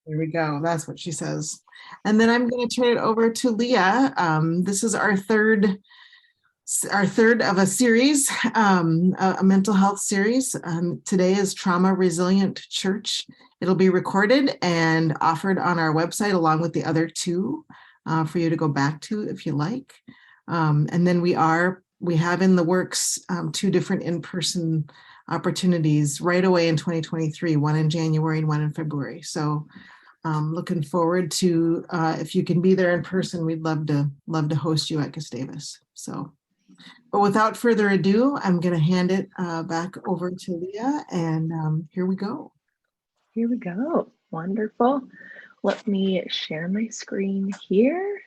There we go. That's what she says. And then I'm going to turn it over to Leah. This is our third of a series, a mental health series. Today is Trauma Resilient Church. It'll be recorded and offered on our website along with the other two for you to go back to if you like. And then we have in the works 2 different in-person opportunities right away in 2023, one in January and one in February. So looking forward to if you can be there in person, we'd love to host you at Gustavus. So, but without further ado, I'm going to hand it back over to Leah, and here we go. Here we go. Wonderful. Let me share my screen here.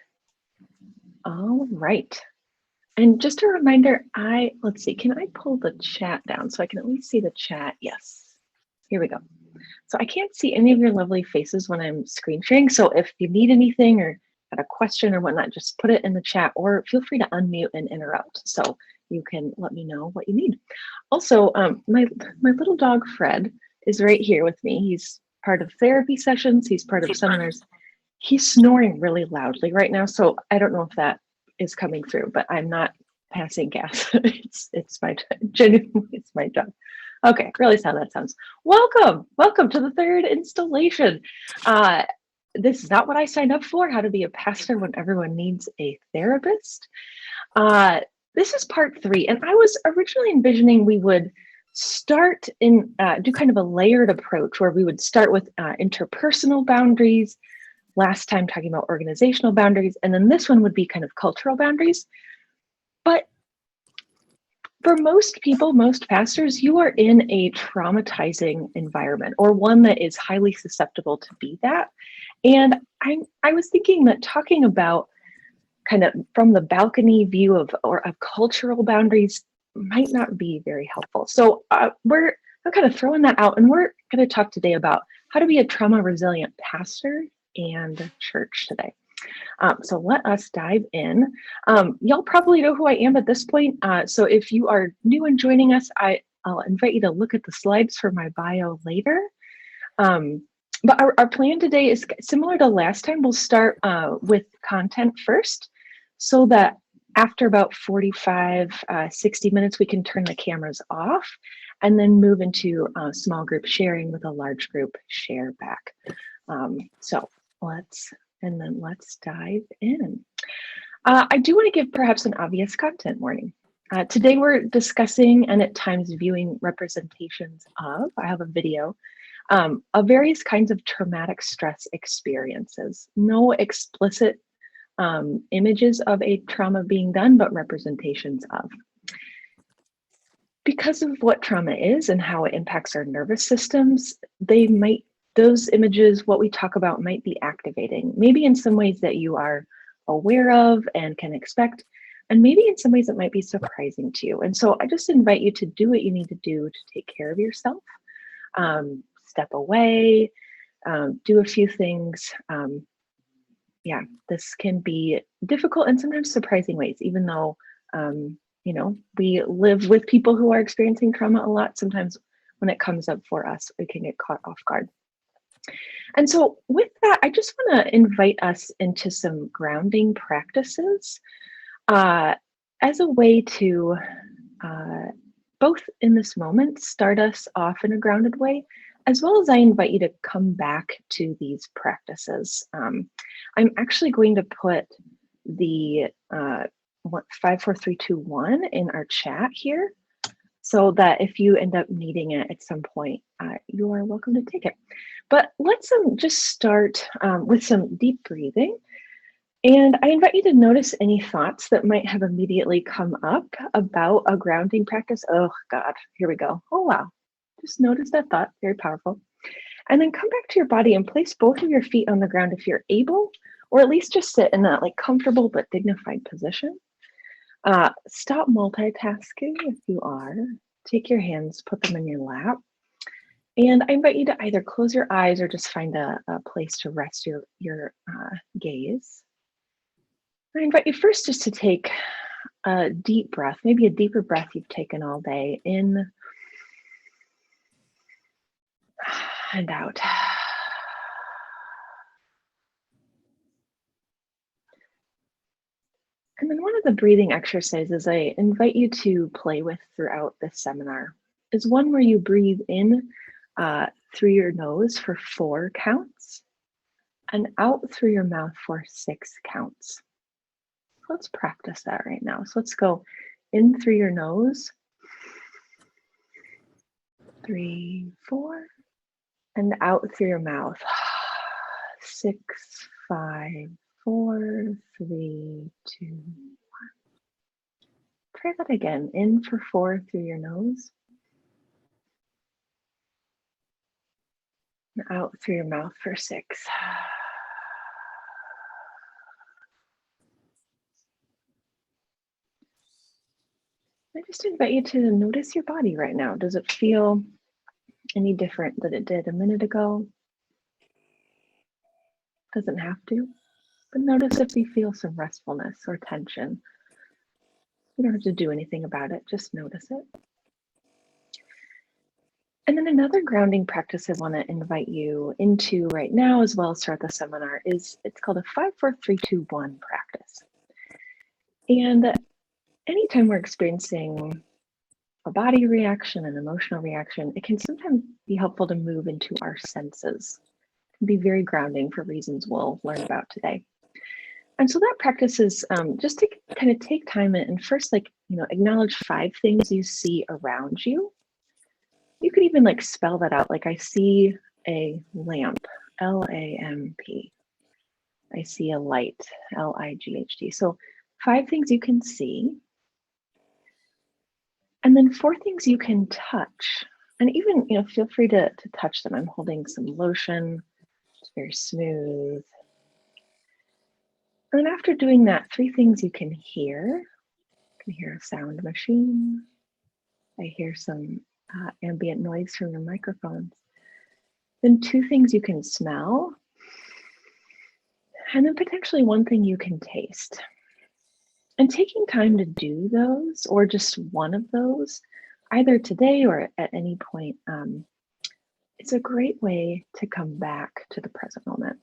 All right. And just a reminder, let's see, can I pull the chat down so I can at least see the chat? Yes. Here we go. So I can't see any of your lovely faces when I'm screen sharing. So if you need anything or got a question or whatnot, just put it in the chat or feel free to unmute and interrupt so you can let me know what you need. Also, my little dog Fred is right here with me. He's part of therapy sessions. He's part of seminars. He's snoring really loudly right now. So I don't know if that is coming through, but I'm not passing gas. it's my genuinely, it's my job. Okay, realize how that sounds. Welcome to the 3rd installation. This is not what I signed up for, how to be a pastor when everyone needs a therapist. This is part 3, and I was originally envisioning we would start in, do kind of a layered approach where we would start with interpersonal boundaries, last time talking about organizational boundaries, and then this one would be kind of cultural boundaries. But for most people, most pastors, you are in a traumatizing environment or one that is highly susceptible to be that. And I was thinking that talking about kind of from the balcony view of cultural boundaries might not be very helpful. So I'm kind of throwing that out, and we're going to talk today about how to be a trauma resilient pastor and church today. So let us dive in. Y'all probably know who I am at this point. So if you are new and joining us, I'll invite you to look at the slides for my bio later. But our plan today is similar to last time. We'll start with content first so that after about 45, 60 minutes, we can turn the cameras off and then move into small group sharing with a large group share back. So let's dive in. I do want to give perhaps an obvious content warning. Today we're discussing and at times viewing representations of, I have a video, of various kinds of traumatic stress experiences. No explicit images of a trauma being done, but representations of. Because of what trauma is and how it impacts our nervous systems, those images, what we talk about, might be activating, maybe in some ways that you are aware of and can expect, and maybe in some ways it might be surprising to you. And so I just invite you to do what you need to do to take care of yourself, step away, do a few things. Yeah, this can be difficult and sometimes surprising ways, even though, we live with people who are experiencing trauma a lot. Sometimes when it comes up for us, we can get caught off guard. And so with that, I just want to invite us into some grounding practices as a way to both in this moment start us off in a grounded way, as well as I invite you to come back to these practices. I'm actually going to put the 5, 4, 3, 2, 1 in our chat here, so that if you end up needing it at some point, you are welcome to take it. But let's just start with some deep breathing. And I invite you to notice any thoughts that might have immediately come up about a grounding practice. Oh God, here we go. Oh wow, just notice that thought, very powerful. And then come back to your body and place both of your feet on the ground if you're able, or at least just sit in that comfortable but dignified position. Stop multitasking if you are. Take your hands, put them in your lap. And I invite you to either close your eyes or just find a place to rest your gaze. I invite you first just to take a deep breath, maybe a deeper breath you've taken all day, in and out. the breathing exercises I invite you to play with throughout this seminar is one where you breathe in through your nose for 4 counts and out through your mouth for 6 counts. Let's practice that right now. So let's go in through your nose, 3, 4, and out through your mouth, 6, 5, 4, 3, 2, 1. Try that again. In for 4 through your nose, and out through your mouth for 6. I just invite you to notice your body right now. Does it feel any different than it did a minute ago? Doesn't have to, but notice if you feel some restfulness or tension. You don't have to do anything about it, just notice it. And then another grounding practice I want to invite you into right now, as well as throughout the seminar, it's called a 5, 4, 3, 2, 1 practice. And anytime we're experiencing a body reaction, an emotional reaction, it can sometimes be helpful to move into our senses. It can be very grounding for reasons we'll learn about today. And so that practice is just to kind of take time and first, acknowledge 5 things you see around you. You could even spell that out. Like, I see a lamp, L-A-M-P. I see a light, L-I-G-H-T. So 5 things you can see. And then 4 things you can touch. And even, feel free to touch them. I'm holding some lotion. It's very smooth. And then after doing that, 3 things you can hear. You can hear a sound machine. I hear some ambient noise from your microphones. Then 2 things you can smell. And then potentially 1 thing you can taste. And taking time to do those, or just one of those, either today or at any point, it's a great way to come back to the present moment.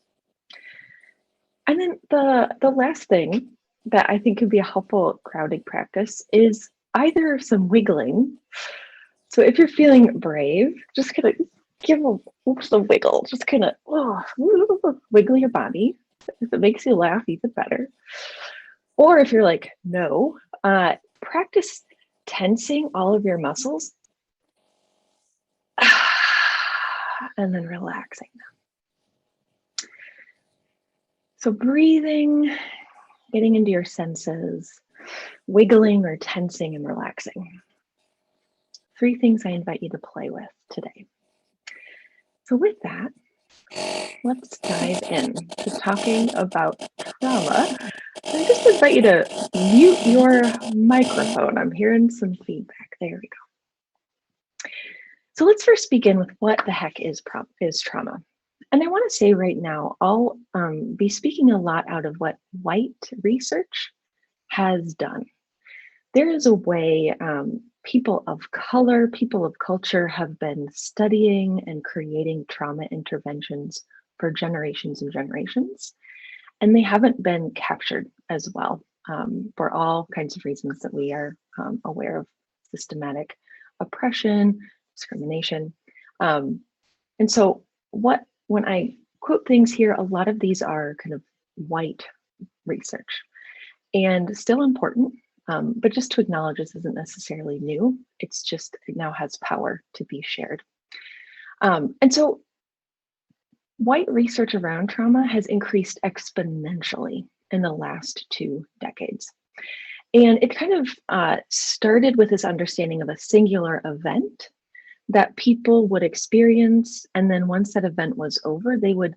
And then the last thing that I think could be a helpful grounding practice is either some wiggling. So if you're feeling brave, just kind of give a wiggle, just kind of wiggle your body. If it makes you laugh, even better. Or if you're like, no, practice tensing all of your muscles and then relaxing them. So breathing, getting into your senses, wiggling or tensing and relaxing. 3 things I invite you to play with today. So with that, let's dive in to talking about trauma. I just invite you to mute your microphone. I'm hearing some feedback. There we go. So let's first begin with what the heck is trauma. And I want to say right now, I'll be speaking a lot out of what white research has done. There is a way people of color, people of culture have been studying and creating trauma interventions for generations and generations, and they haven't been captured as well for all kinds of reasons that we are aware of: systematic oppression, discrimination. And so when I quote things here, a lot of these are kind of white research and still important. But just to acknowledge this isn't necessarily new. It's just, it now has power to be shared. And so white research around trauma has increased exponentially in the last 2 decades. And it kind of started with this understanding of a singular event that people would experience. And then once that event was over, they would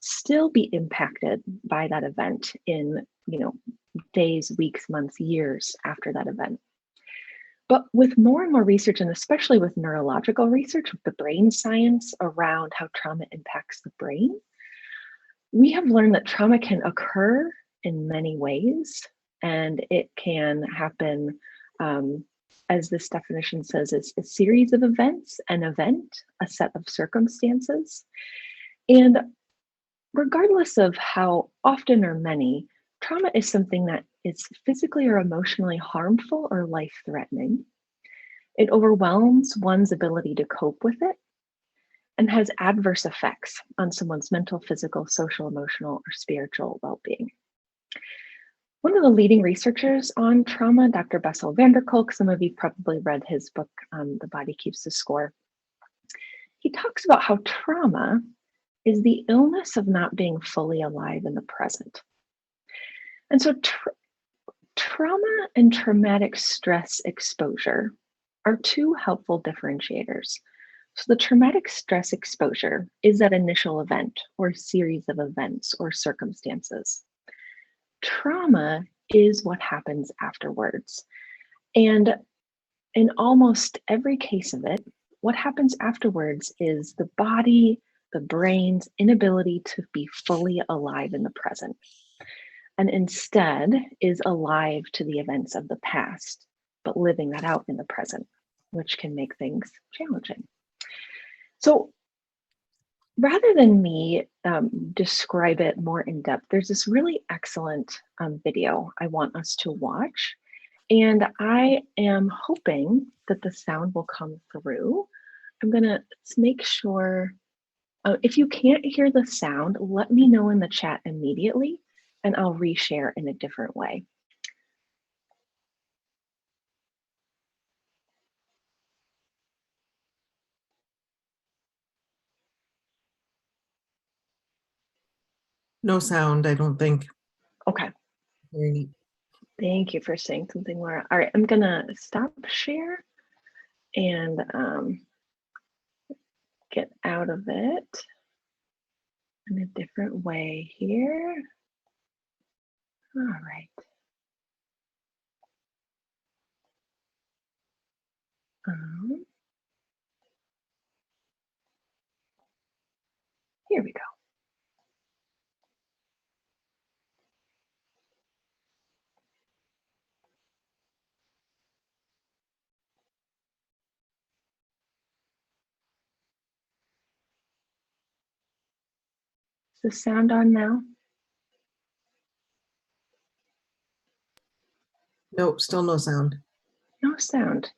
still be impacted by that event in, days, weeks, months, years after that event. But with more and more research, and especially with neurological research, with the brain science around how trauma impacts the brain, we have learned that trauma can occur in many ways, and it can happen, as this definition says, is a series of events, an event, a set of circumstances. And regardless of how often or many, trauma is something that is physically or emotionally harmful or life-threatening. It overwhelms one's ability to cope with it and has adverse effects on someone's mental, physical, social, emotional, or spiritual well-being. One of the leading researchers on trauma, Dr. Bessel van der Kolk, some of you probably read his book, The Body Keeps the Score. He talks about how trauma is the illness of not being fully alive in the present. And so trauma and traumatic stress exposure are two helpful differentiators. So the traumatic stress exposure is that initial event or series of events or circumstances. Trauma is what happens afterwards. And in almost every case of it, what happens afterwards is the body, the brain's inability to be fully alive in the present, and instead is alive to the events of the past, but living that out in the present, which can make things challenging. So rather than me describe it more in depth, there's this really excellent video I want us to watch. And I am hoping that the sound will come through. I'm gonna make sure, if you can't hear the sound, let me know in the chat immediately and I'll reshare in a different way. No sound, I don't think. Okay, Very neat. thank you for saying something, Laura. All right, I'm gonna stop share and get out of it in a different way here. All right. Here we go. Is the sound on now? Nope, still no sound. No sound.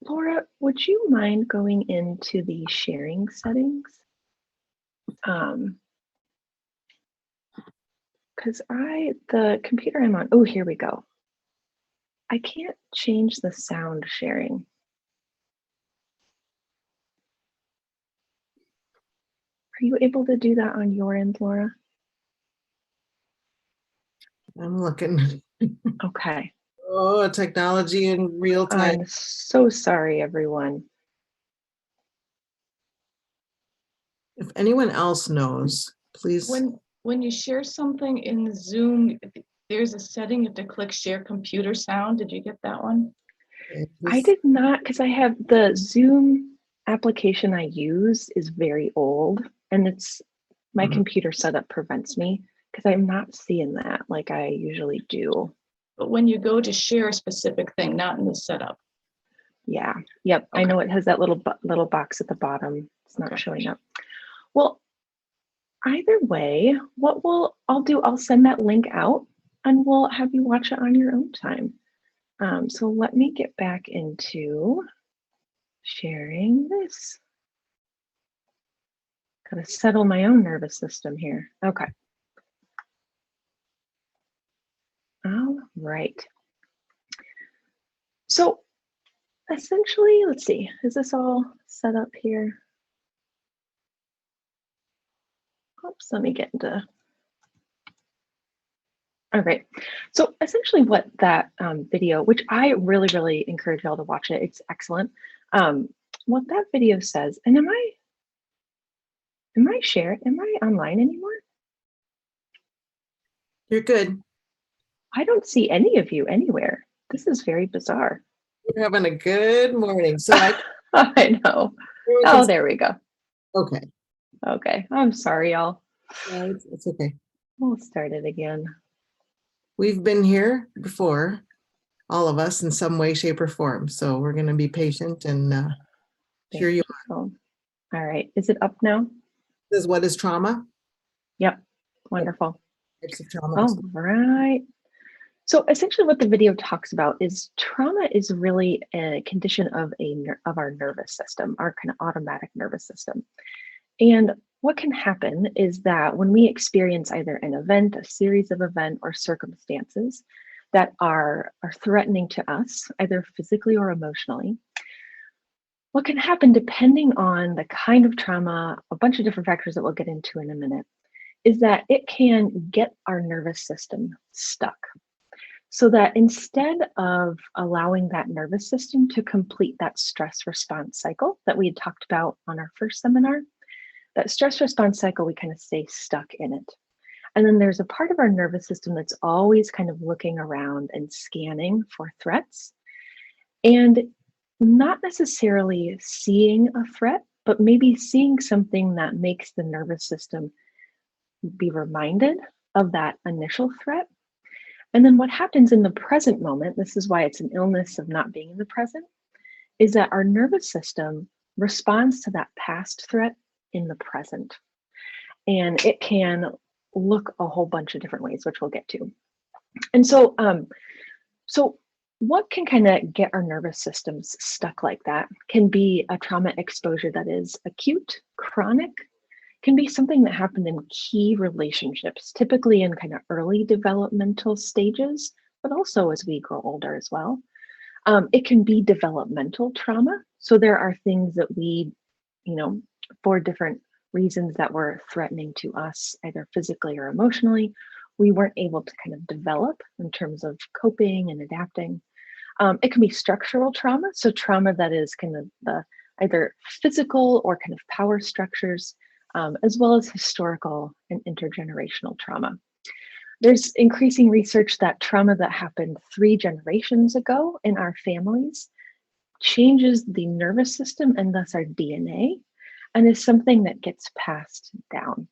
Laura, would you mind going into the sharing settings? Because the computer I'm on, oh, here we go. I can't change the sound sharing. Are you able to do that on your end, Laura? I'm looking. Okay. Oh, technology in real time. I'm so sorry, everyone. If anyone else knows, please. When you share something in Zoom, there's a setting you have to click share computer sound. Did you get that one? I did not, because I have the Zoom application I use is very old, and it's my computer setup prevents me because I'm not seeing that like I usually do. But when you go to share a specific thing, not in the setup. Yeah. Yep. Okay. I know it has that little box at the bottom. It's not Okay. showing up. Well, either way, I'll send that link out and we'll have you watch it on your own time. So let me get back into sharing this. Gotta settle my own nervous system here. Okay. All right. So essentially, let's see, is this all set up here? Oops, let me get into. All right. So essentially what that video, which I really, really encourage y'all to watch it. It's excellent. What that video says, and am I online anymore? You're good. I don't see any of you anywhere. This is very bizarre. You're having a good morning. So I know. Oh, there we go. Okay. Okay. I'm sorry, y'all. No, it's okay. We'll start it again. We've been here before, all of us in some way, shape, or form. So we're going to be patient and here you are. All right. Is it up now? This is what is trauma? Yep. Wonderful. Types of trauma. All right. So essentially what the video talks about is trauma is really a condition of of our nervous system, our kind of automatic nervous system. And what can happen is that when we experience either an event, a series of events, or circumstances that are threatening to us, either physically or emotionally, what can happen depending on the kind of trauma, a bunch of different factors that we'll get into in a minute, is that it can get our nervous system stuck. So that instead of allowing that nervous system to complete that stress response cycle that we had talked about on our first seminar, that stress response cycle, we kind of stay stuck in it. And then there's a part of our nervous system that's always kind of looking around and scanning for threats and not necessarily seeing a threat, but maybe seeing something that makes the nervous system be reminded of that initial threat. And then what happens in the present moment, this is why it's an illness of not being in the present, is that our nervous system responds to that past threat in the present. And it can look a whole bunch of different ways, which we'll get to. And so what can kind of get our nervous systems stuck like that can be a trauma exposure that is acute, chronic, can be something that happened in key relationships, typically in kind of early developmental stages, but also as we grow older as well. It can be developmental trauma. So there are things that we, for different reasons that were threatening to us, either physically or emotionally, we weren't able to kind of develop in terms of coping and adapting. It can be structural trauma. So trauma that is kind of the either physical or kind of power structures, as well as historical and intergenerational trauma. There's increasing research that trauma that happened 3 generations ago in our families changes the nervous system and thus our DNA, and is something that gets passed down.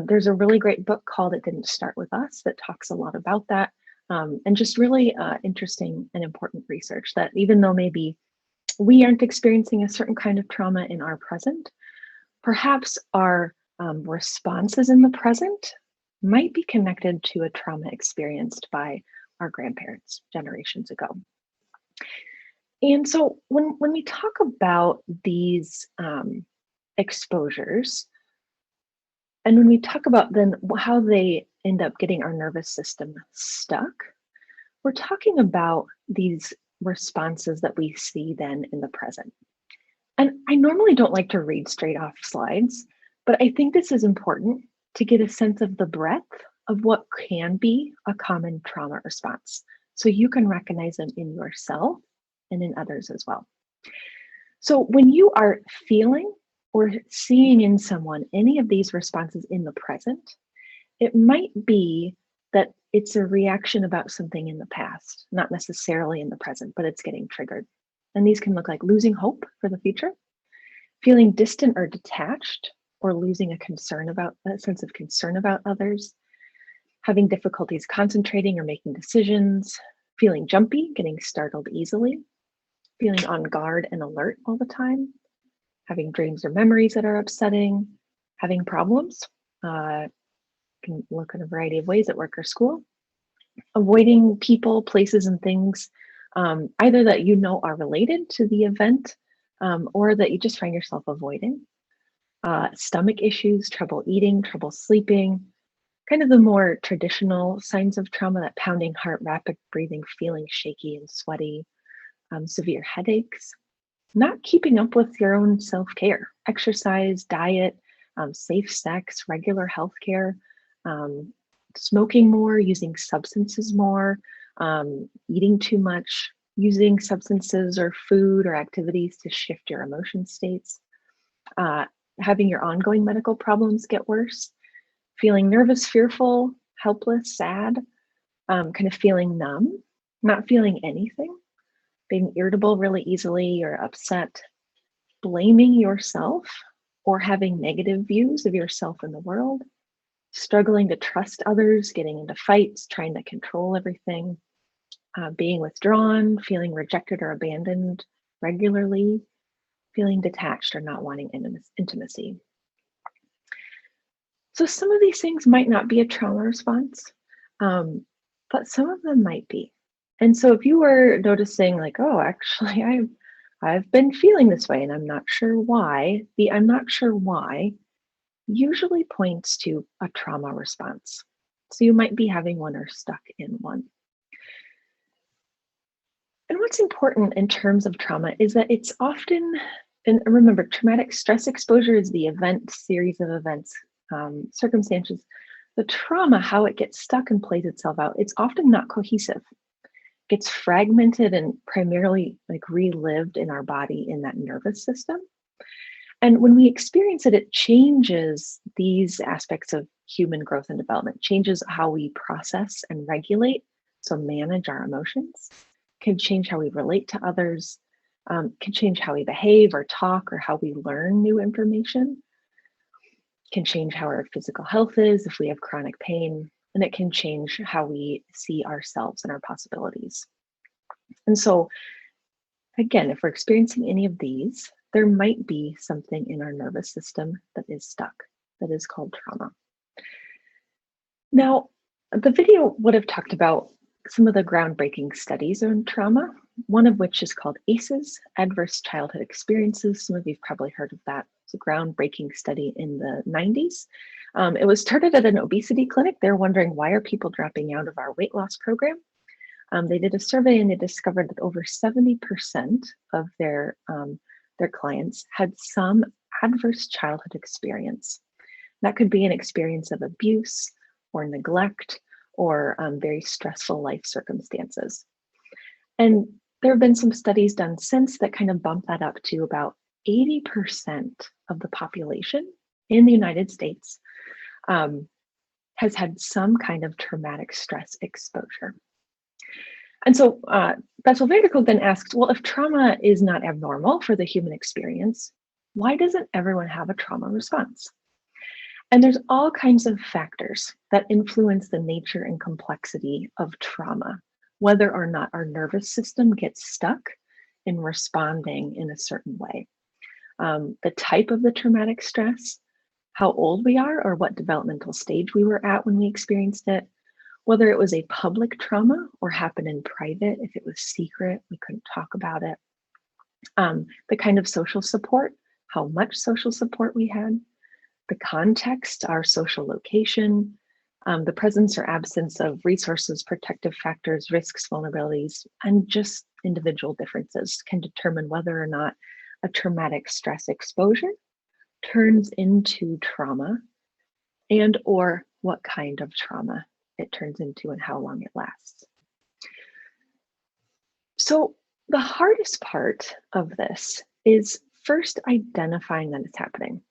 There's a really great book called It Didn't Start With Us that talks a lot about that, and just really interesting and important research that even though maybe we aren't experiencing a certain kind of trauma in our present, perhaps our responses in the present might be connected to a trauma experienced by our grandparents generations ago. And so when we talk about these exposures, and when we talk about then how they end up getting our nervous system stuck, we're talking about these responses that we see then in the present. And I normally don't like to read straight off slides, but I think this is important to get a sense of the breadth of what can be a common trauma response, so you can recognize them in yourself and in others as well. So when you are feeling or seeing in someone any of these responses in the present, it might be that it's a reaction about something in the past, not necessarily in the present, but it's getting triggered. And these can look like losing hope for the future, feeling distant or detached, or losing a sense of concern about others, having difficulties concentrating or making decisions, feeling jumpy, getting startled easily, feeling on guard and alert all the time, having dreams or memories that are upsetting, having problems, can look in a variety of ways at work or school, avoiding people, places, and things, either that you know are related to the event, or that you just find yourself avoiding. Stomach issues, trouble eating, trouble sleeping, kind of the more traditional signs of trauma, that pounding heart, rapid breathing, feeling shaky and sweaty, severe headaches, not keeping up with your own self-care, exercise, diet, safe sex, regular healthcare, smoking more, using substances more, eating too much, using substances or food or activities to shift your emotion states, having your ongoing medical problems get worse, feeling nervous, fearful, helpless, sad, kind of feeling numb, not feeling anything, being irritable really easily or upset, blaming yourself or having negative views of yourself in the world, struggling to trust others, getting into fights, trying to control everything, being withdrawn, feeling rejected or abandoned regularly, feeling detached or not wanting intimacy. So some of these things might not be a trauma response, but some of them might be. And so if you were noticing like, oh, actually, I've been feeling this way and I'm not sure why, the I'm not sure why usually points to a trauma response. So you might be having one or stuck in one. And what's important in terms of trauma is that it's often, and remember, traumatic stress exposure is the event, series of events, circumstances. The trauma, how it gets stuck and plays itself out, it's often not cohesive. It gets fragmented and primarily like relived in our body in that nervous system. And when we experience it, it changes these aspects of human growth and development, changes how we process and regulate, so manage our emotions, can change how we relate to others, can change how we behave or talk or how we learn new information, can change how our physical health is if we have chronic pain, and it can change how we see ourselves and our possibilities. And so, again, if we're experiencing any of these, there might be something in our nervous system that is stuck, that is called trauma. Now, the video would have talked about some of the groundbreaking studies on trauma, one of which is called ACEs, Adverse Childhood Experiences. Some of you've probably heard of that. It's a groundbreaking study in the 90s. It was started at an obesity clinic. They're wondering, why are people dropping out of our weight loss program? They did a survey and they discovered that over 70% of their clients had some adverse childhood experience. That could be an experience of abuse or neglect or very stressful life circumstances. And there have been some studies done since that kind of bump that up to about 80% of the population in the United States has had some kind of traumatic stress exposure. And so Bessel van der Kolk then asks, well, if trauma is not abnormal for the human experience, why doesn't everyone have a trauma response? And there's all kinds of factors that influence the nature and complexity of trauma, whether or not our nervous system gets stuck in responding in a certain way. The type of the traumatic stress, how old we are or what developmental stage we were at when we experienced it, whether it was a public trauma or happened in private, if it was secret, we couldn't talk about it. The kind of social support, how much social support we had, the context, our social location, the presence or absence of resources, protective factors, risks, vulnerabilities, and just individual differences can determine whether or not a traumatic stress exposure turns into trauma and or what kind of trauma it turns into and how long it lasts. So the hardest part of this is first identifying that it's happening.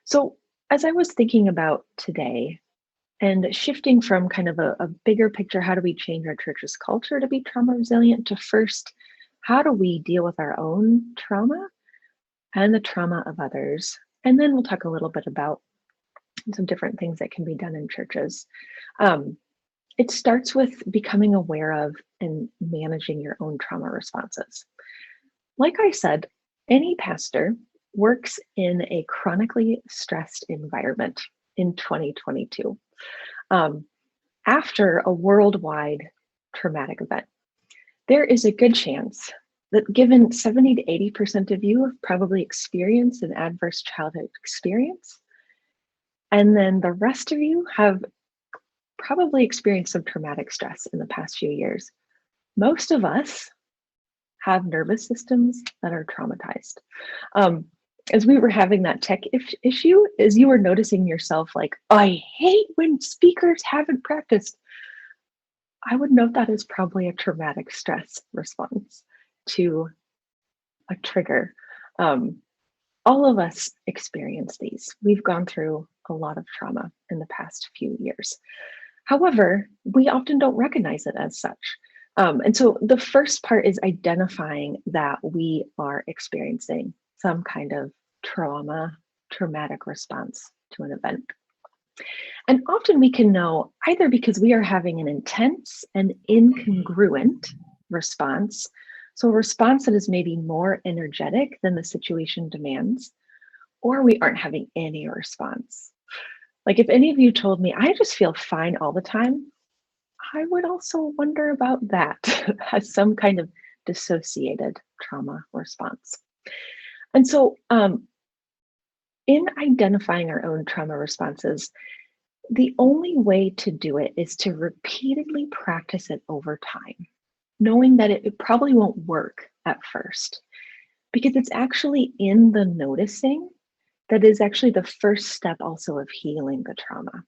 So as I was thinking about today and shifting from kind of a bigger picture, how do we change our church's culture to be trauma resilient, to first, how do we deal with our own trauma and the trauma of others? And then we'll talk a little bit about some different things that can be done in churches. It starts with becoming aware of and managing your own trauma responses. Like I said, any pastor works in a chronically stressed environment in 2022 after a worldwide traumatic event. There is a good chance that given 70 to 80% of you have probably experienced an adverse childhood experience, and then the rest of you have probably experienced some traumatic stress in the past few years. Most of us have nervous systems that are traumatized. As we were having that tech issue, as you were noticing yourself like, I hate when speakers haven't practiced, I would note that is probably a traumatic stress response to a trigger. All of us experience these. We've gone through a lot of trauma in the past few years. However, we often don't recognize it as such. And so the first part is identifying that we are experiencing some kind of traumatic response to an event. And often we can know either because we are having an intense and incongruent response, so a response that is maybe more energetic than the situation demands, or we aren't having any response. Like if any of you told me, I just feel fine all the time, I would also wonder about that as some kind of dissociated trauma response. And so, in identifying our own trauma responses, the only way to do it is to repeatedly practice it over time, knowing that it probably won't work at first, because it's actually in the noticing that is actually the first step also of healing the trauma.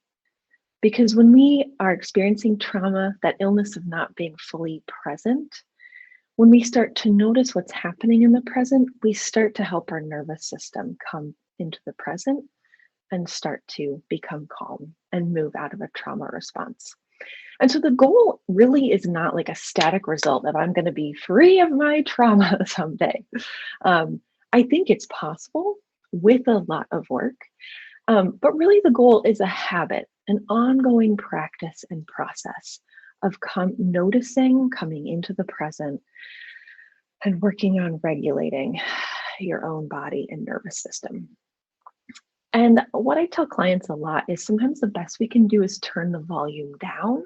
Because when we are experiencing trauma, that illness of not being fully present, when we start to notice what's happening in the present, we start to help our nervous system come into the present and start to become calm and move out of a trauma response. And so the goal really is not like a static result of I'm going to be free of my trauma someday. I think it's possible with a lot of work, but really the goal is a habit, an ongoing practice and process of noticing, coming into the present, and working on regulating your own body and nervous system. And what I tell clients a lot is sometimes the best we can do is turn the volume down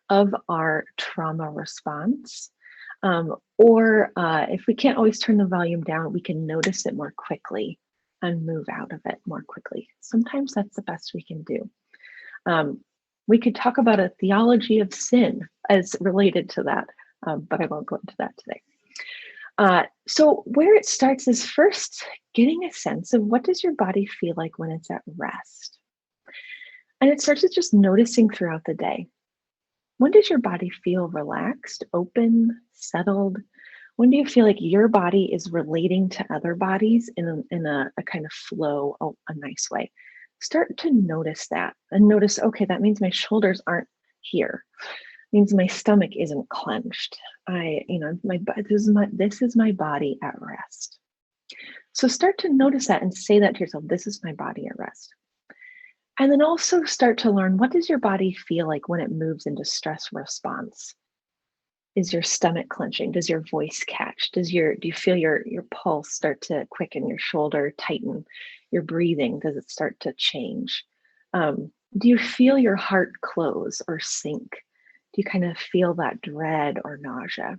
of our trauma response. Or if we can't always turn the volume down, we can notice it more quickly and move out of it more quickly. Sometimes that's the best we can do. We could talk about a theology of sin as related to that, but I won't go into that today. So where it starts is first getting a sense of what does your body feel like when it's at rest? And it starts with just noticing throughout the day. When does your body feel relaxed, open, settled? When do you feel like your body is relating to other bodies in a kind of flow, a nice way? Start to notice that and notice, okay, that means my shoulders aren't here. It means my stomach isn't clenched. This is my body at rest. So start to notice that and say that to yourself, this is my body at rest. And then also start to learn, what does your body feel like when it moves into stress response? Is your stomach clenching? Does your voice catch? Do you feel your pulse start to quicken, your shoulder tighten, your breathing, does it start to change? Do you feel your heart close or sink? Do you kind of feel that dread or nausea?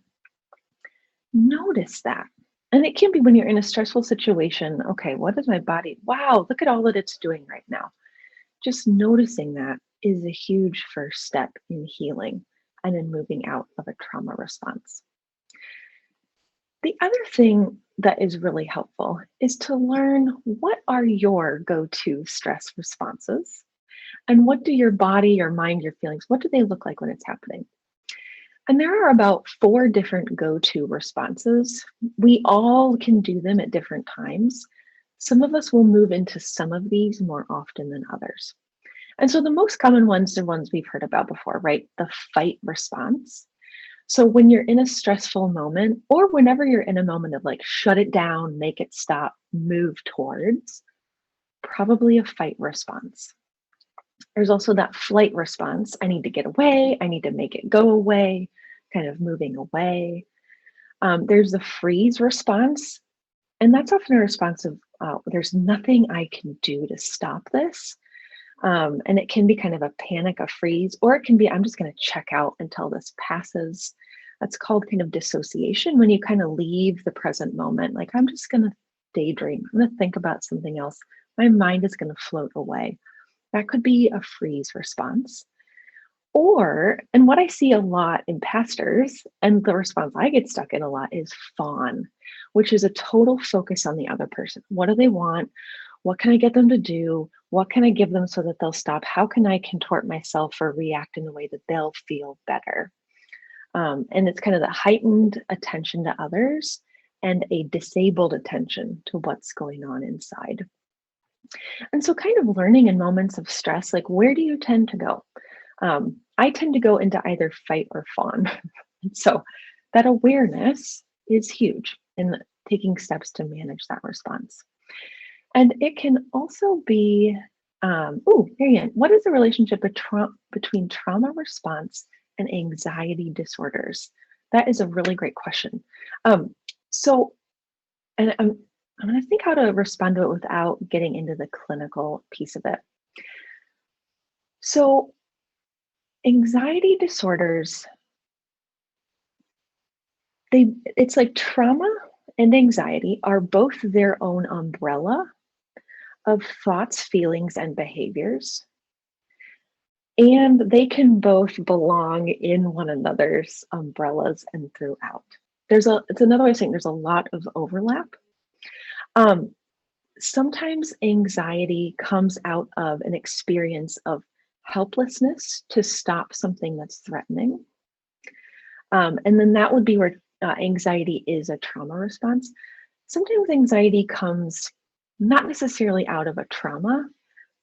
Notice that. And it can be when you're in a stressful situation, okay, what is my body? Wow, look at all that it's doing right now. Just noticing that is a huge first step in healing and in moving out of a trauma response. The other thing that is really helpful is to learn, what are your go-to stress responses? And what do your body, your mind, your feelings, what do they look like when it's happening? And there are about 4 different go-to responses. We all can do them at different times. Some of us will move into some of these more often than others. And so the most common ones are ones we've heard about before, right? The fight response. So when you're in a stressful moment, or whenever you're in a moment of like, shut it down, make it stop, move towards, probably a fight response. There's also that flight response. I need to get away. I need to make it go away, kind of moving away. There's the freeze response. And that's often a response of, there's nothing I can do to stop this. And it can be kind of a panic, a freeze, or it can be, I'm just going to check out until this passes. That's called kind of dissociation, when you kind of leave the present moment. Like, I'm just going to daydream. I'm going to think about something else. My mind is going to float away. That could be a freeze response. Or, and what I see a lot in pastors, and the response I get stuck in a lot, is fawn, which is a total focus on the other person. What do they want? What can I get them to do? What can I give them so that they'll stop? How can I contort myself or react in a way that they'll feel better? And it's kind of the heightened attention to others and a disabled attention to what's going on inside. And so kind of learning in moments of stress, like, where do you tend to go? I tend to go into either fight or fawn. So that awareness is huge in taking steps to manage that response. And it can also be, Marianne, what is the relationship between trauma response and anxiety disorders? That is a really great question. And I'm going to think how to respond to it without getting into the clinical piece of it. So Anxiety disorders, it's like trauma and anxiety are both their own umbrella of thoughts, feelings, and behaviors. And they can both belong in one another's umbrellas and throughout. It's another way of saying there's a lot of overlap. Sometimes anxiety comes out of an experience of helplessness to stop something that's threatening. And then that would be where anxiety is a trauma response. Sometimes anxiety comes not necessarily out of a trauma,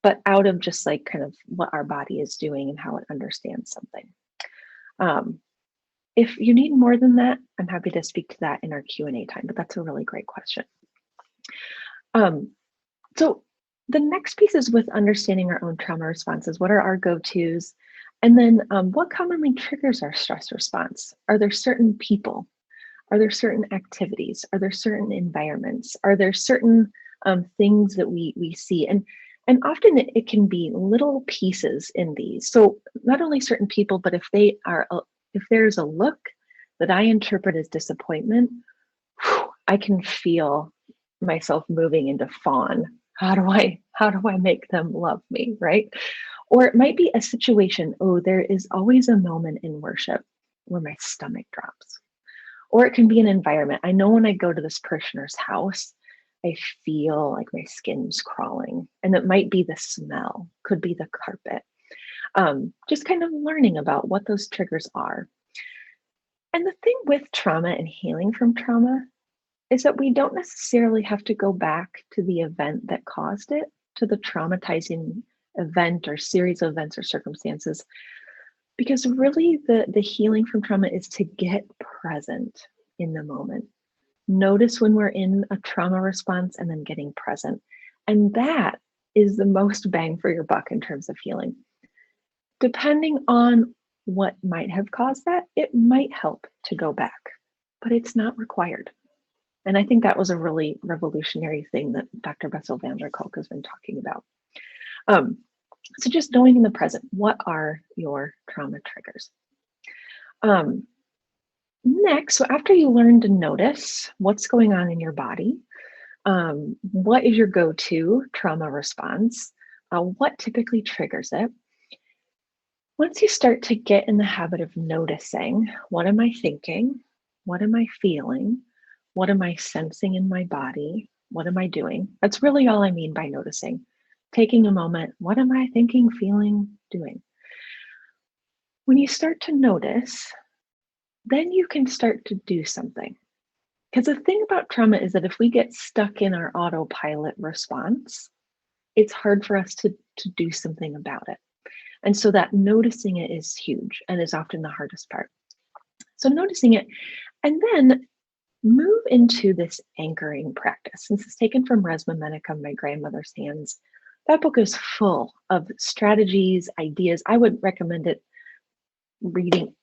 but out of just like kind of what our body is doing and how it understands something. If you need more than that, I'm happy to speak to that in our Q&A time, but that's a really great question. So the next piece is with understanding our own trauma responses. What are our go-tos? And then what commonly triggers our stress response? Are there certain people? Are there certain activities? Are there certain environments? Are there certain things that we see? And often it can be little pieces in these. So not only certain people, but if there's a look that I interpret as disappointment, I can feel myself moving into fawn. How do I make them love me, right? Or it might be a situation, there is always a moment in worship where my stomach drops. Or it can be an environment. I know when I go to this parishioner's house, I feel like my skin's crawling. And it might be the smell, could be the carpet. Just kind of learning about what those triggers are. And the thing with trauma and healing from trauma is that we don't necessarily have to go back to the event that caused it, to the traumatizing event or series of events or circumstances, because really the healing from trauma is to get present in the moment. Notice when we're in a trauma response and then getting present. And that is the most bang for your buck in terms of healing. Depending on what might have caused that, it might help to go back, but it's not required. And I think that was a really revolutionary thing that Dr. Bessel van der Kolk has been talking about. So just knowing in the present, what are your trauma triggers? Next, so after you learn to notice what's going on in your body, what is your go-to trauma response? What typically triggers it? Once you start to get in the habit of noticing, what am I thinking? What am I feeling? What am I sensing in my body? What am I doing? That's really all I mean by noticing. Taking a moment, what am I thinking, feeling, doing? When you start to notice, then you can start to do something. Because the thing about trauma is that if we get stuck in our autopilot response, it's hard for us to do something about it. And so that noticing it is huge and is often the hardest part. So noticing it, and then move into this anchoring practice. This is taken from Resmaa Menakem, my grandmother's hands. That book is full of strategies, ideas. I would recommend it reading,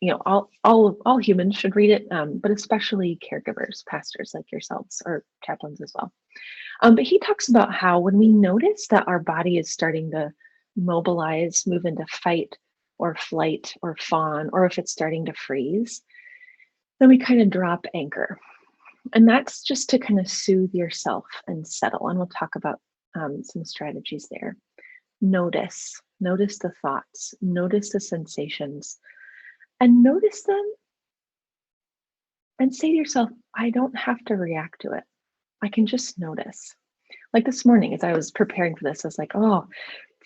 all humans should read it, but especially caregivers, pastors like yourselves, or chaplains as well. But he talks about how when we notice that our body is starting to mobilize, move into fight or flight or fawn, or if it's starting to freeze, then we kind of drop anchor. And that's just to kind of soothe yourself and settle. And we'll talk about some strategies there. Notice the thoughts, notice the sensations, and notice them and say to yourself, I don't have to react to it. I can just notice. Like this morning, as I was preparing for this, I was like,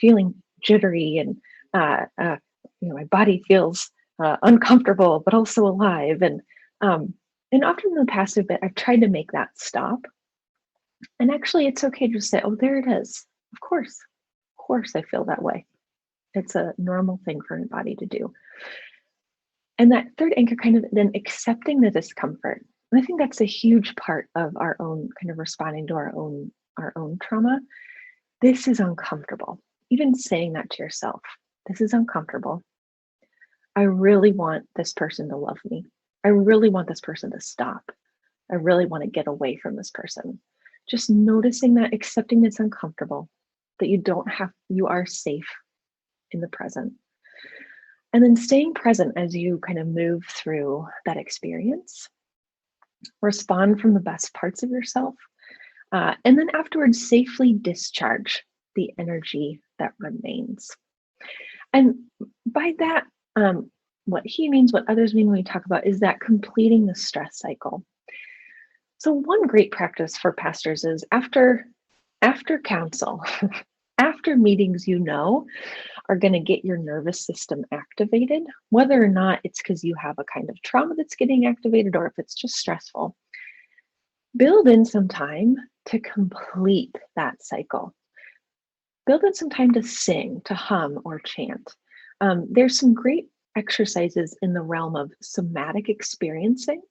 feeling jittery and my body feels uncomfortable, but also alive. And often in the past bit, I've tried to make that stop. And actually, it's okay to just say, there it is. Of course I feel that way. It's a normal thing for a body to do. And that third anchor, kind of then accepting the discomfort. And I think that's a huge part of our own kind of responding to our own trauma. This is uncomfortable. Even saying that to yourself, this is uncomfortable. I really want this person to love me. I really want this person to stop. I really want to get away from this person. Just noticing that, accepting it's uncomfortable, that you are safe in the present. And then staying present as you kind of move through that experience. Respond from the best parts of yourself. And then afterwards, safely discharge the energy that remains. And by that, what he means, what others mean when we talk about is that completing the stress cycle. So one great practice for pastors is after counsel, after meetings are going to get your nervous system activated, whether or not it's because you have a kind of trauma that's getting activated or if it's just stressful. Build in some time to complete that cycle. Build in some time to sing, to hum, or chant. There's some great exercises in the realm of somatic experiencing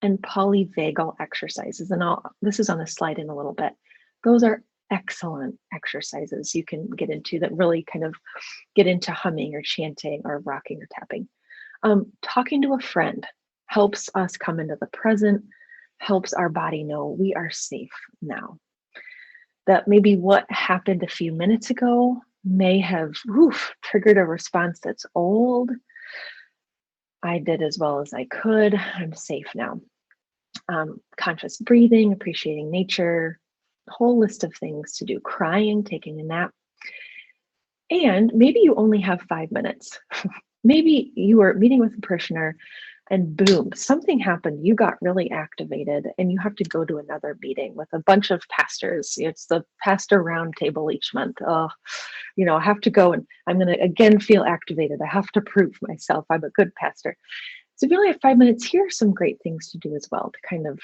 and polyvagal exercises. And this is on the slide in a little bit. Those are excellent exercises you can get into that really kind of get into humming or chanting or rocking or tapping. Talking to a friend helps us come into the present, helps our body know we are safe now. That maybe what happened a few minutes ago may have triggered a response that's old. I did as well as I could. I'm safe now. Conscious breathing, appreciating nature, whole list of things to do, crying, taking a nap. And maybe you only have 5 minutes. Maybe you were meeting with a parishioner and boom, something happened. You got really activated and you have to go to another meeting with a bunch of pastors. It's the pastor roundtable each month. I have to go and I'm going to again feel activated. I have to prove myself I'm a good pastor. So if you only have 5 minutes, here are some great things to do as well to kind of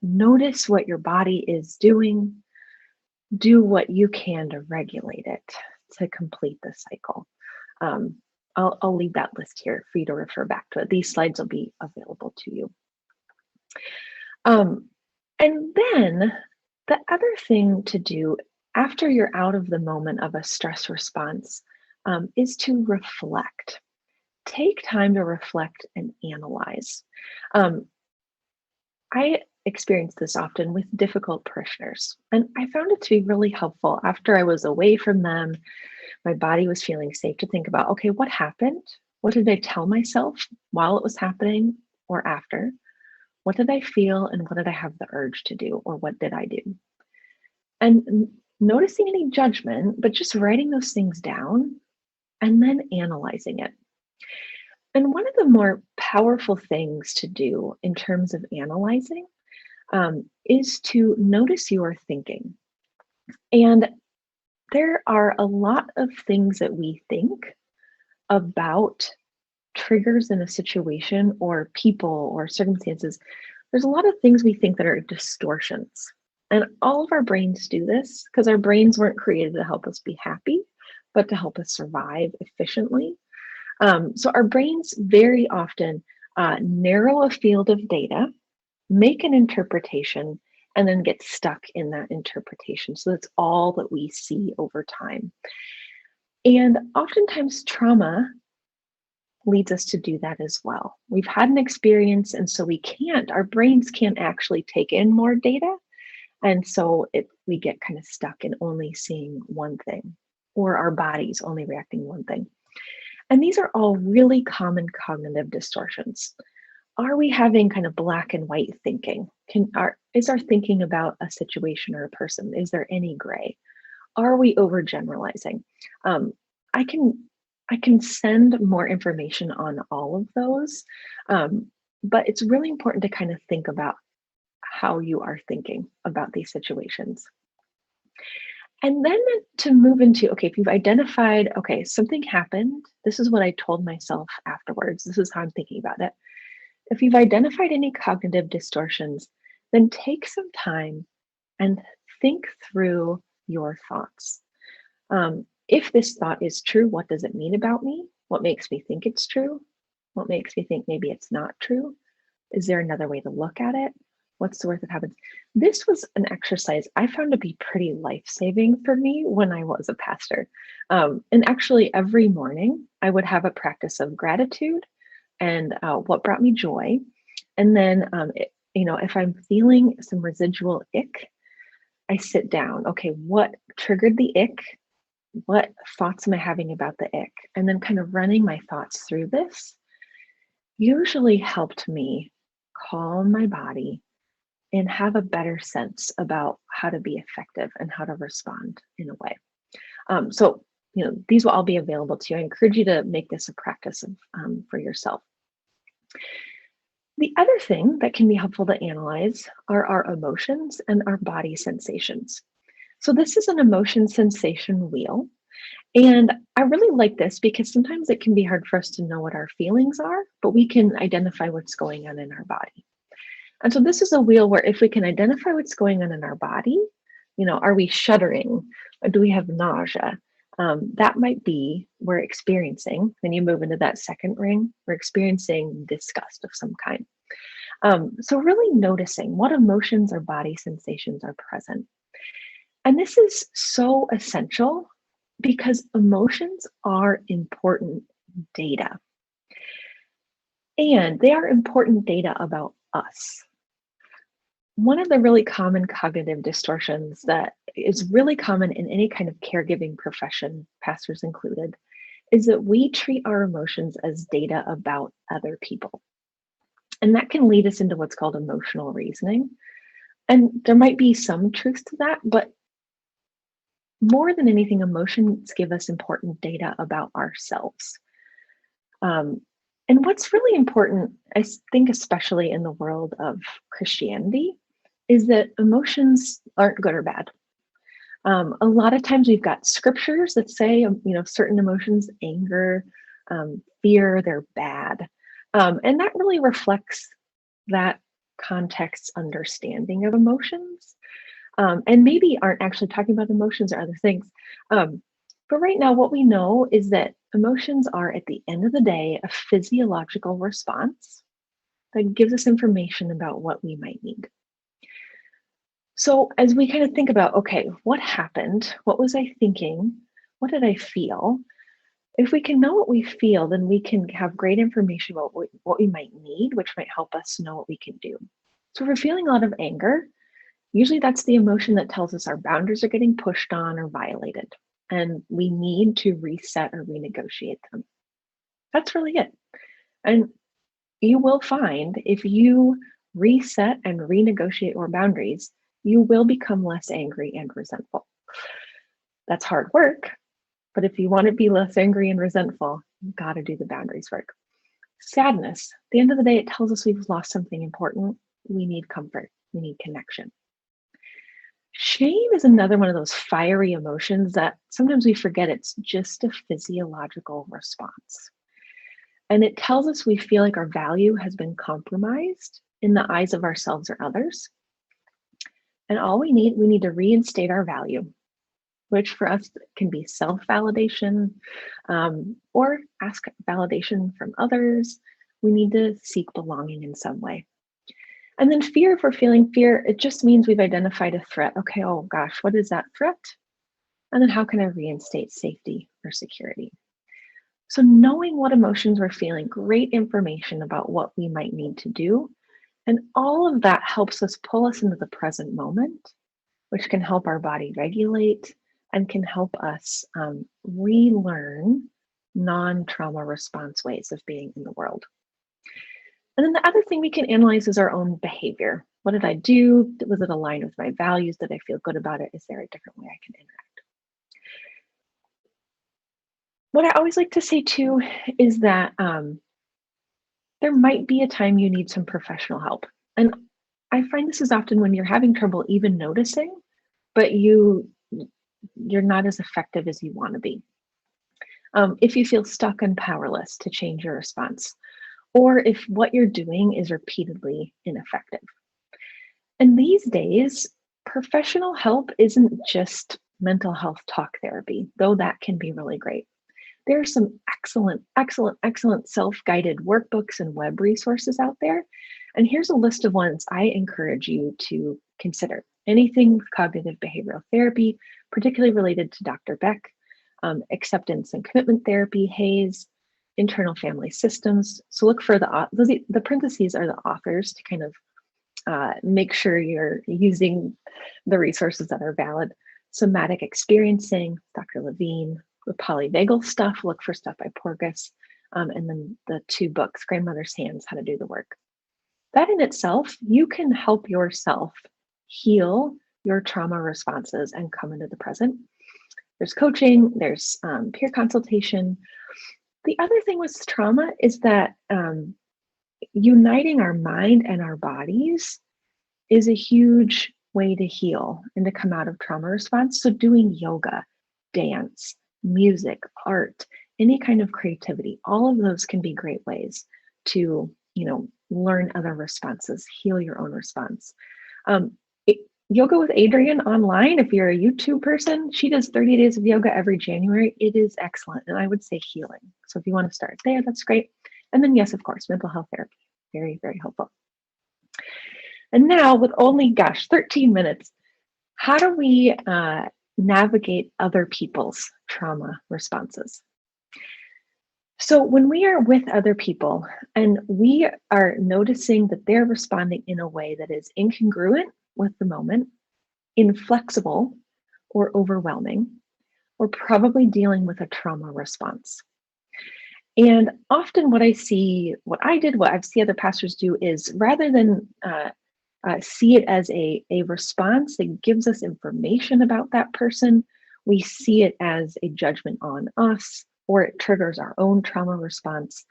notice what your body is doing, do what you can to regulate it to complete the cycle. I'll leave that list here for you to refer back to it. These slides will be available to you. And then the other thing to do after you're out of the moment of a stress response is to reflect. Take time to reflect and analyze. I experience this often with difficult parishioners, and I found it to be really helpful after I was away from them. My body was feeling safe to think about, okay, what happened? What did I tell myself while it was happening or after? What did I feel and what did I have the urge to do or what did I do? And noticing any judgment, but just writing those things down and then analyzing it. And one of the more powerful things to do in terms of analyzing is to notice your thinking. And there are a lot of things that we think about triggers in a situation or people or circumstances. There's a lot of things we think that are distortions. And all of our brains do this because our brains weren't created to help us be happy, but to help us survive efficiently. So our brains very often narrow a field of data, make an interpretation, and then get stuck in that interpretation. So that's all that we see over time. And oftentimes trauma leads us to do that as well. We've had an experience, and so our brains can't actually take in more data. And so we get kind of stuck in only seeing one thing, or our bodies only reacting one thing. And these are all really common cognitive distortions. Are we having kind of black and white thinking? Is our thinking about a situation or a person, is there any gray? Are we overgeneralizing? I can send more information on all of those, but it's really important to kind of think about how you are thinking about these situations. And then to move into, okay, if you've identified, okay, something happened, this is what I told myself afterwards, this is how I'm thinking about it. If you've identified any cognitive distortions, then take some time and think through your thoughts. If this thought is true, what does it mean about me? What makes me think it's true? What makes me think maybe it's not true? Is there another way to look at it? What's the worst that happens? This was an exercise I found to be pretty life-saving for me when I was a pastor. And actually every morning I would have a practice of gratitude and what brought me joy. And then, if I'm feeling some residual ick, I sit down. Okay, what triggered the ick? what thoughts am I having about the ick? And then kind of running my thoughts through this usually helped me calm my body and have a better sense about how to be effective and how to respond in a way. So, these will all be available to you. I encourage you to make this a practice for yourself. The other thing that can be helpful to analyze are our emotions and our body sensations. So this is an emotion sensation wheel. And I really like this because sometimes it can be hard for us to know what our feelings are, but we can identify what's going on in our body. And so this is a wheel where if we can identify what's going on in our body, are we shuddering? Or do we have nausea? That might be we're experiencing, then you move into that second ring, we're experiencing disgust of some kind. So really noticing what emotions or body sensations are present. And this is so essential because emotions are important data. And they are important data about us. One of the really common cognitive distortions that is really common in any kind of caregiving profession, pastors included, is that we treat our emotions as data about other people. And that can lead us into what's called emotional reasoning. And there might be some truth to that, but more than anything, emotions give us important data about ourselves. And what's really important, I think, especially in the world of Christianity, is that emotions aren't good or bad. A lot of times we've got scriptures that say, certain emotions, anger, fear, they're bad. And that really reflects that context understanding of emotions. And maybe aren't actually talking about emotions or other things. But right now, what we know is that emotions are, at the end of the day, a physiological response that gives us information about what we might need. So as we kind of think about, okay, what happened? What was I thinking? What did I feel? If we can know what we feel, then we can have great information about what we might need, which might help us know what we can do. So if we're feeling a lot of anger, usually that's the emotion that tells us our boundaries are getting pushed on or violated, and we need to reset or renegotiate them. That's really it. And you will find if you reset and renegotiate your boundaries, you will become less angry and resentful. That's hard work, but if you want to be less angry and resentful, you've got to do the boundaries work. Sadness, at the end of the day, it tells us we've lost something important. We need comfort. We need connection. Shame is another one of those fiery emotions that sometimes we forget it's just a physiological response. And it tells us we feel like our value has been compromised in the eyes of ourselves or others. And all we need to reinstate our value, which for us can be self-validation or ask validation from others. We need to seek belonging in some way. And then fear, if we're feeling fear, it just means we've identified a threat. Okay, oh gosh, what is that threat? And then how can I reinstate safety or security? So knowing what emotions we're feeling, great information about what we might need to do. And all of that helps us pull us into the present moment, which can help our body regulate and can help us relearn non-trauma response ways of being in the world. And then the other thing we can analyze is our own behavior. What did I do? Was it aligned with my values? Did I feel good about it? Is there a different way I can interact? What I always like to say too is that there might be a time you need some professional help. And I find this is often when you're having trouble even noticing, but you're not as effective as you want to be. If you feel stuck and powerless to change your response, or if what you're doing is repeatedly ineffective. And these days, professional help isn't just mental health talk therapy, though that can be really great. There are some excellent self-guided workbooks and web resources out there. And here's a list of ones I encourage you to consider. Anything with cognitive behavioral therapy, particularly related to Dr. Beck, acceptance and commitment therapy, Hayes, internal family systems. So look for the parentheses are the authors to kind of make sure you're using the resources that are valid. Somatic Experiencing, Dr. Levine, with polyvagal stuff, look for stuff by Porges, and then the 2 books, Grandmother's Hands, How to Do the Work. That in itself, you can help yourself heal your trauma responses and come into the present. There's coaching, there's peer consultation. The other thing with trauma is that uniting our mind and our bodies is a huge way to heal and to come out of trauma response. So doing yoga, dance, music, art, any kind of creativity, all of those can be great ways to, learn other responses, heal your own response. Yoga with Adriene online, if you're a YouTube person, she does 30 days of yoga every January. It is excellent. And I would say healing. So if you want to start there, that's great. And then yes, of course, mental health therapy, very, very helpful. And now with only, 13 minutes, how do we navigate other people's trauma responses? So when we are with other people and we are noticing that they're responding in a way that is incongruent with the moment, inflexible, or overwhelming, we're probably dealing with a trauma response. And often what I see, what I've seen other pastors do is rather than see it as a response that gives us information about that person, we see it as a judgment on us, or it triggers our own trauma response.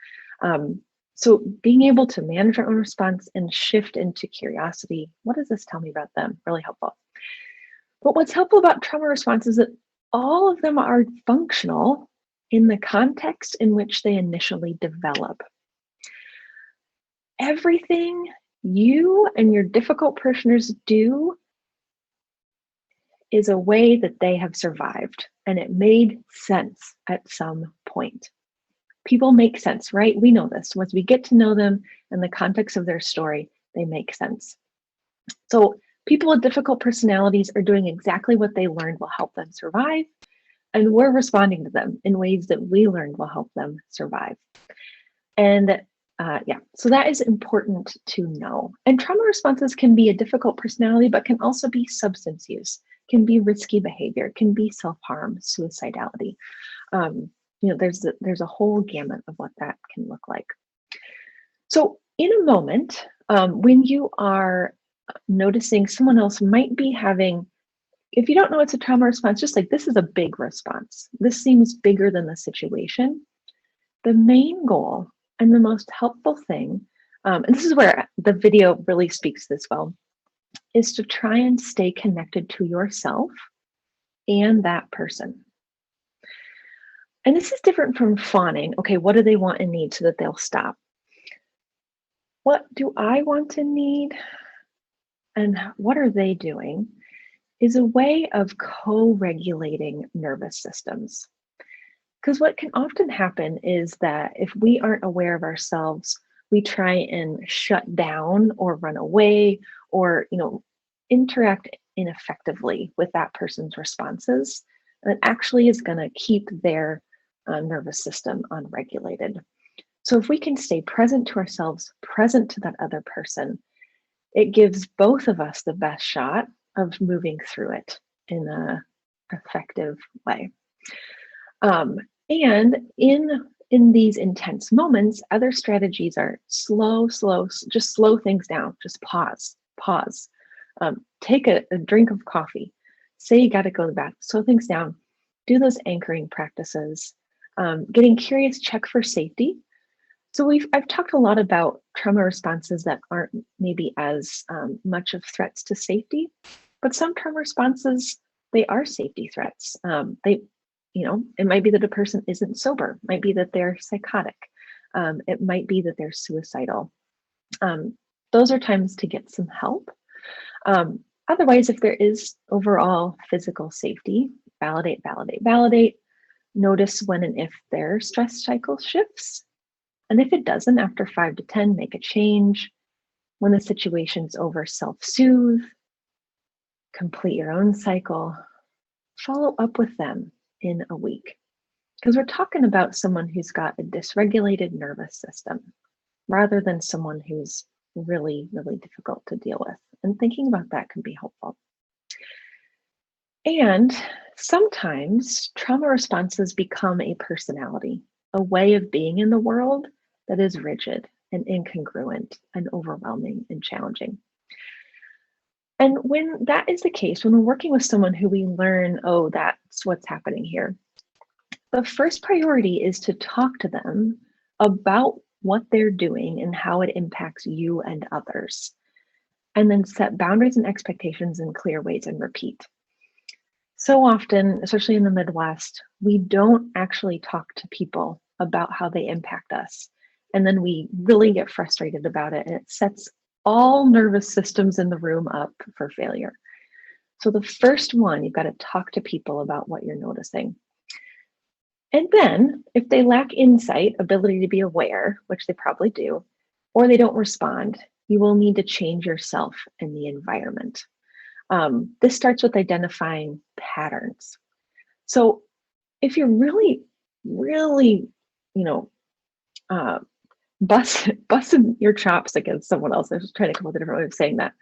So being able to manage our own response and shift into curiosity, what does this tell me about them? Really helpful. But what's helpful about trauma response is that all of them are functional in the context in which they initially develop. Everything you and your difficult parishioners do is a way that they have survived, and it made sense at some point. People make sense, right? We know this. Once we get to know them in the context of their story, they make sense. So people with difficult personalities are doing exactly what they learned will help them survive, and we're responding to them in ways that we learned will help them survive. And so that is important to know. And trauma responses can be a difficult personality, but can also be substance use, can be risky behavior, can be self-harm, suicidality. There's a whole gamut of what that can look like. So in a moment, when you are noticing someone else might be having, if you don't know it's a trauma response, just like this is a big response. This seems bigger than the situation. The main goal and the most helpful thing, and this is where the video really speaks this well, is to try and stay connected to yourself and that person. And this is different from fawning. Okay, what do they want and need so that they'll stop? What do I want and need? And what are they doing? Is a way of co-regulating nervous systems. Because what can often happen is that if we aren't aware of ourselves, we try and shut down or run away or, interact ineffectively with that person's responses. And it actually is going to keep their nervous system unregulated. So if we can stay present to ourselves, present to that other person, it gives both of us the best shot of moving through it in an effective way. And in these intense moments, other strategies are just slow things down, just pause. Take a drink of coffee, say you got to go to the bathroom, slow things down, do those anchoring practices, getting curious, check for safety. So I've talked a lot about trauma responses that aren't maybe as much of threats to safety, but some trauma responses, they are safety threats. It might be that a person isn't sober, it might be that they're psychotic, it might be that they're suicidal. Those are times to get some help. Otherwise, if there is overall physical safety, validate. Notice when and if their stress cycle shifts. And if it doesn't, after 5 to 10, make a change. When the situation's over, self-soothe, complete your own cycle, follow up with them in a week. Because we're talking about someone who's got a dysregulated nervous system rather than someone who's really, really difficult to deal with. And thinking about that can be helpful. And sometimes trauma responses become a personality, a way of being in the world that is rigid and incongruent and overwhelming and challenging. And when that is the case, when we're working with someone who we learn, oh, that's what's happening here, the first priority is to talk to them about what they're doing and how it impacts you and others, and then set boundaries and expectations in clear ways and repeat. So often, especially in the Midwest, we don't actually talk to people about how they impact us. And then we really get frustrated about it, and it sets all nervous systems in the room up for failure. So the first one, you've got to talk to people about what you're noticing. And then if they lack insight, ability to be aware, which they probably do, or they don't respond, you will need to change yourself and the environment. This starts with identifying patterns. So if you're really, really, busting your chops against someone else, I was trying to come up with a different way of saying that.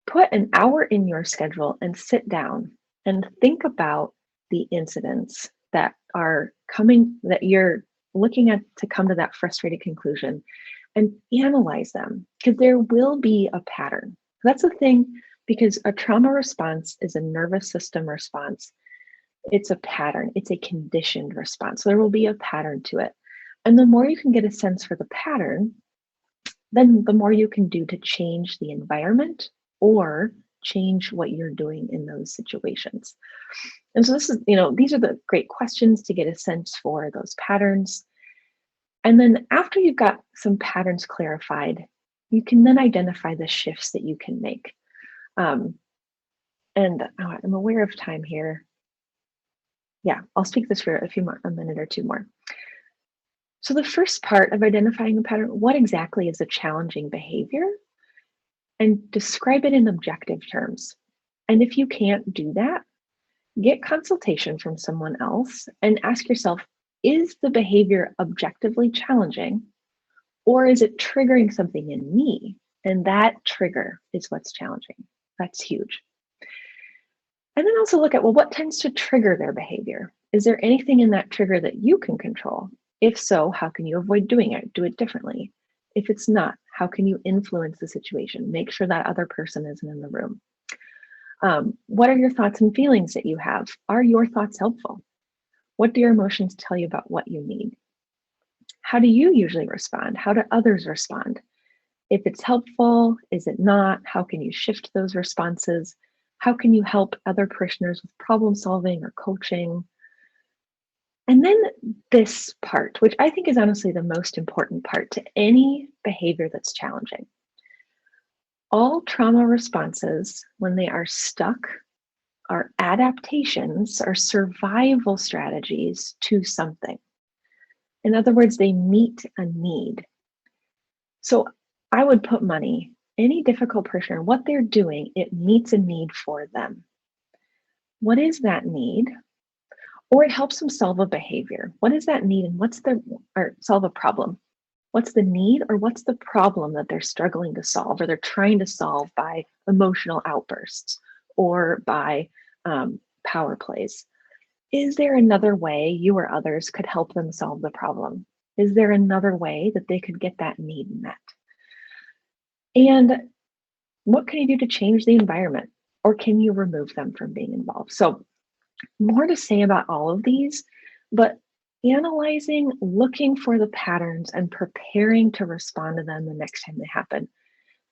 Put an hour in your schedule and sit down and think about the incidents that are coming, that you're looking at to come to that frustrated conclusion, and analyze them, because there will be a pattern. That's the thing, because a trauma response is a nervous system response. It's a pattern, it's a conditioned response. So there will be a pattern to it. And the more you can get a sense for the pattern, then the more you can do to change the environment or change what you're doing in those situations. And so this is, these are the great questions to get a sense for those patterns. And then after you've got some patterns clarified, you can then identify the shifts that you can make. And I'm aware of time here. Yeah, I'll speak this for a minute or two more. So the first part of identifying a pattern, what exactly is a challenging behavior? And describe it in objective terms. And if you can't do that, get consultation from someone else and ask yourself, is the behavior objectively challenging, or is it triggering something in me? And that trigger is what's challenging. That's huge. And then also look at, well, what tends to trigger their behavior? Is there anything in that trigger that you can control? If so, how can you avoid doing it? Do it differently. If it's not, how can you influence the situation? Make sure that other person isn't in the room. What are your thoughts and feelings that you have? Are your thoughts helpful? What do your emotions tell you about what you need? How do you usually respond? How do others respond? If it's helpful, is it not? How can you shift those responses? How can you help other parishioners with problem solving or coaching? And then this part, which I think is honestly the most important part to any behavior that's challenging. All trauma responses, when they are stuck, are adaptations, are survival strategies to something. In other words, they meet a need. So I would put money, any difficult parishioner, what they're doing, it meets a need for them. What is that need? Or it helps them solve a behavior. What is that need, and or solve a problem? What's the need, or what's the problem that they're struggling to solve, or they're trying to solve by emotional outbursts or by power plays? Is there another way you or others could help them solve the problem? Is there another way that they could get that need met? And what can you do to change the environment? Or can you remove them from being involved? So more to say about all of these, but analyzing, looking for the patterns, and preparing to respond to them the next time they happen.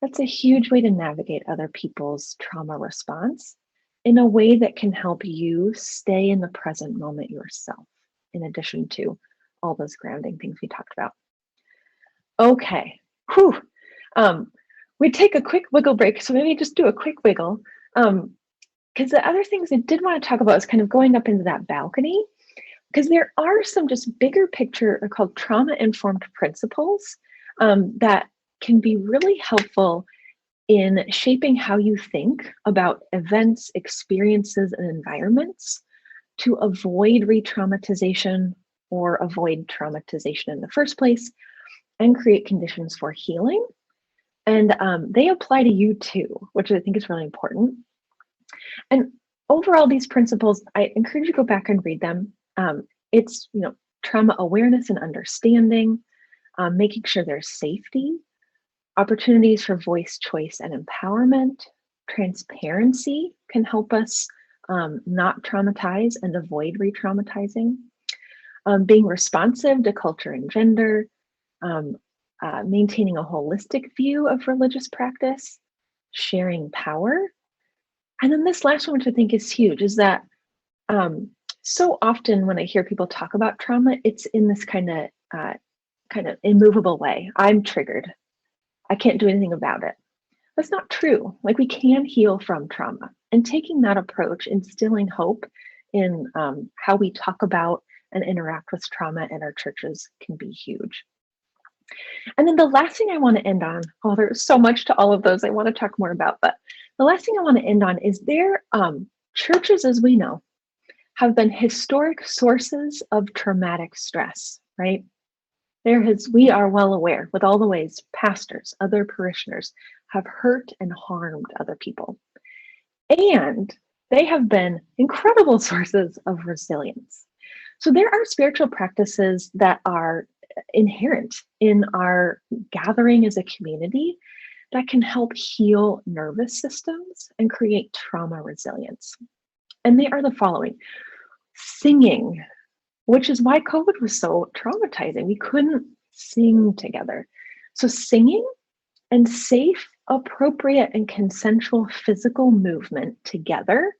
That's a huge way to navigate other people's trauma response in a way that can help you stay in the present moment yourself, in addition to all those grounding things we talked about. Okay, whew. We take a quick wiggle break, so maybe just do a quick wiggle. Because the other things I did want to talk about is kind of going up into that balcony, because there are some just bigger picture called trauma-informed principles that can be really helpful in shaping how you think about events, experiences, and environments to avoid re-traumatization or avoid traumatization in the first place and create conditions for healing. And they apply to you too, which I think is really important. And overall, these principles, I encourage you to go back and read them. It's, trauma awareness and understanding, making sure there's safety, opportunities for voice, choice, and empowerment. Transparency can help us not traumatize and avoid re-traumatizing. Being responsive to culture and gender, maintaining a holistic view of religious practice, sharing power. And then this last one, which I think is huge, is that so often when I hear people talk about trauma, it's in this kind of immovable way. I'm triggered. I can't do anything about it. That's not true. Like, we can heal from trauma, and taking that approach, instilling hope in how we talk about and interact with trauma in our churches, can be huge. And then the last thing I want to end on, oh, there's so much to all of those I want to talk more about, but the last thing I want to end on is churches, as we know, have been historic sources of traumatic stress, right? We are well aware with all the ways pastors, other parishioners have hurt and harmed other people. And they have been incredible sources of resilience. So there are spiritual practices that are inherent in our gathering as a community that can help heal nervous systems and create trauma resilience. And they are the following: singing, which is why COVID was so traumatizing. We couldn't sing together. So singing and safe, appropriate, and consensual physical movement together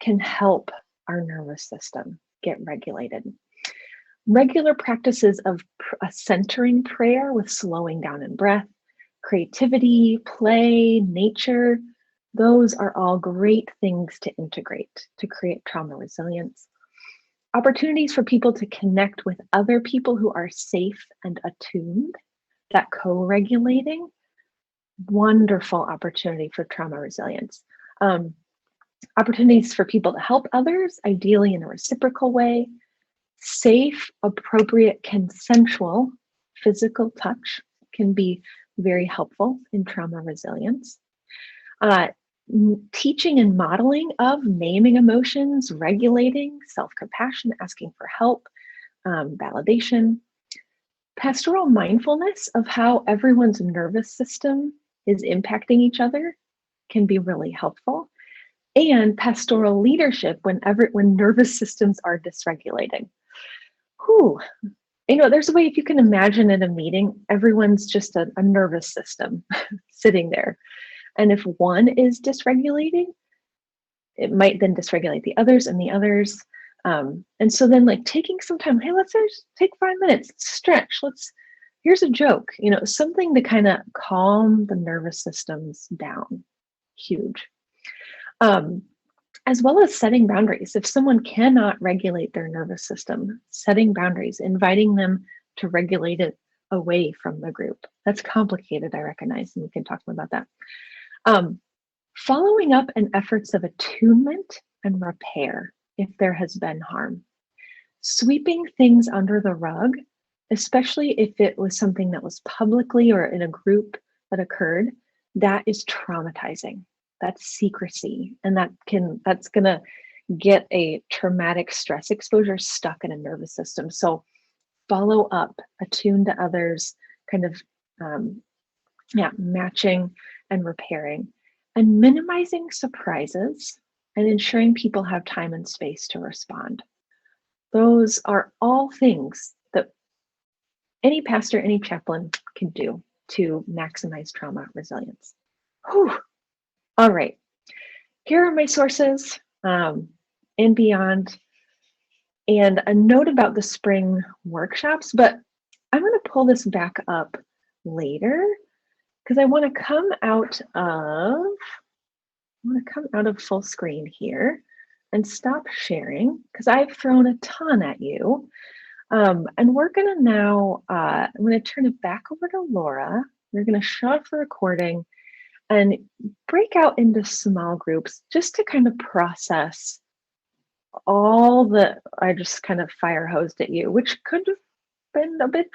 can help our nervous system get regulated. Regular practices of a centering prayer with slowing down in breath, creativity, play, nature, those are all great things to integrate to create trauma resilience. Opportunities for people to connect with other people who are safe and attuned, that co-regulating, wonderful opportunity for trauma resilience. Opportunities for people to help others, ideally in a reciprocal way. Safe, appropriate, consensual physical touch can be very helpful in trauma resilience. Teaching and modeling of naming emotions, regulating, self-compassion, asking for help, validation. Pastoral mindfulness of how everyone's nervous system is impacting each other can be really helpful. And pastoral leadership when nervous systems are dysregulating. There's a way, if you can imagine in a meeting, everyone's just a nervous system sitting there. And if one is dysregulating, it might then dysregulate the others and the others. And so then, like, taking some time, hey, let's just take 5 minutes, stretch, here's a joke, something to kind of calm the nervous systems down. Huge. As well as setting boundaries. If someone cannot regulate their nervous system, setting boundaries, inviting them to regulate it away from the group. That's complicated, I recognize, and we can talk more about that. Following up and efforts of attunement and repair if there has been harm. Sweeping things under the rug, especially if it was something that was publicly or in a group that occurred, that is traumatizing. That's secrecy, and that's gonna get a traumatic stress exposure stuck in a nervous system. So follow up, attune to others, kind of matching and repairing, and minimizing surprises and ensuring people have time and space to respond. Those are all things that any pastor, any chaplain can do to maximize trauma resilience. Whew. All right, here are my sources and beyond, and a note about the spring workshops, but I'm going to pull this back up later because I want to come out of full screen here and stop sharing because I've thrown a ton at you. And we're going to now, I'm going to turn it back over to Laura. We're going to shut off the recording and break out into small groups just to kind of process all that I just kind of fire hosed at you, which could have been a bit